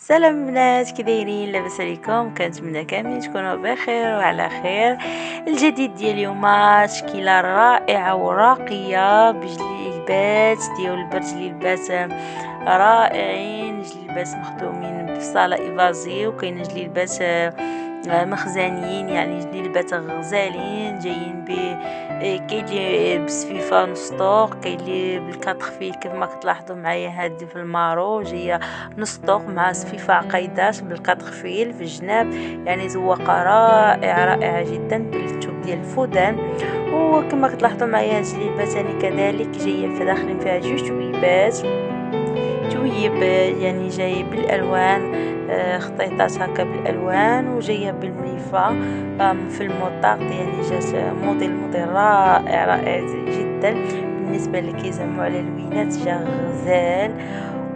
سلام بنات، كي دايرين؟ لاباس عليكم؟ كنتمنى كاملين تكونوا بخير وعلى خير. الجديد ديال اليوم تشكيله رائعه وراقيه بجليبات ديال البرد، جليبات رائعين، جليبات مخدومين بصاله ايفازي، وكاين جليبات مخزنيين، يعني جليبات غزالين جايين ب كاين لي بسفيفه نص طوق، كاين لي بالكاتخفي كيف ما كتلاحظوا معايا هادي في المارو جايه نص طوق مع سفيفة عقيدات بالكاتخفيل في الجناب، يعني زواقة رائعة جدا بالثوب ديال الفودان. وكما كتلاحظوا معايا هاد الجليبة تاني كذلك جاية في داخلين فيها جوج تويبات، تويب يعني جاي بالالوان، خطيطات هكا بالالوان، وجايه بالمليفه في الموطاق، يعني جات موديل رائع جدا. بالنسبه اللي كيزعموا على الوينات جا غزال.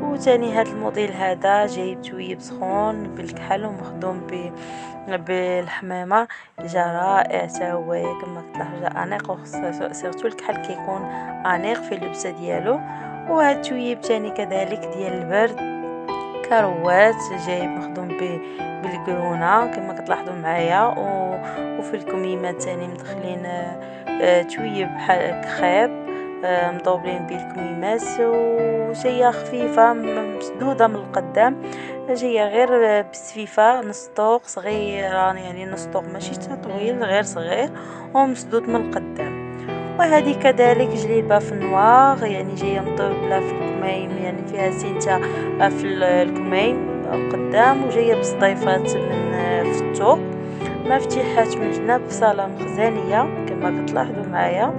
وتاني هاد الموديل هذا جاي بتويب سخون بالكحل ومخدوم بالحمامة، جا رائع تا هو كما كتلاحظوا، جا انيق، سيرتو الكحل كيكون انيق في اللبسة ديالو. وهاد التويب تاني كذلك ديال البرد، كروات جاي مخدوم بالقرونه كما كتلاحظوا معايا، وفي الكميمات تاني مدخلين تويب بحال كخيب، مطوبلين بيه الكميمات، وجايه خفيفه مسدوده من القدام، جايه غير بسفيفه نص طوق صغيره، يعني نص طوق ماشي حتى طويل، غير صغير ومسدود من القدام. وهذه كذلك جليبة في النواغ، يعني جاية مطبلة في الكميم، يعني فيها سنتة في الكميم قدام، وجاية بصديفات من في الثوب، مفتيحات من جناب في صالة مخزنية كما كتلاحظوا معايا،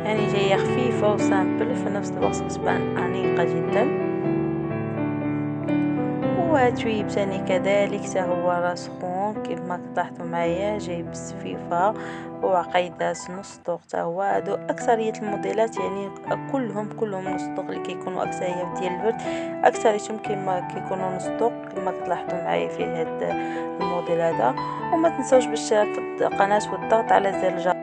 يعني جاية خفيفة وسامبل في نفس الوقت كتبان أنيقة جدا. وتويب تاني كذلك تا هو راسخون كيما كتلاحظوا معايا، جاي بالسفيفة وعقيدات نص طوق، تا هو هادو اكثرية الموديلات، يعني كلهم نص طوق اللي كيكونوا اكثرية ديال البرد، اكثريتهم كيما كيكونوا نص طوق كما كتلاحظوا معايا في هاد الموديل هذا. وما تنسوش بالاشتراك في القناة والضغط على زر الجرس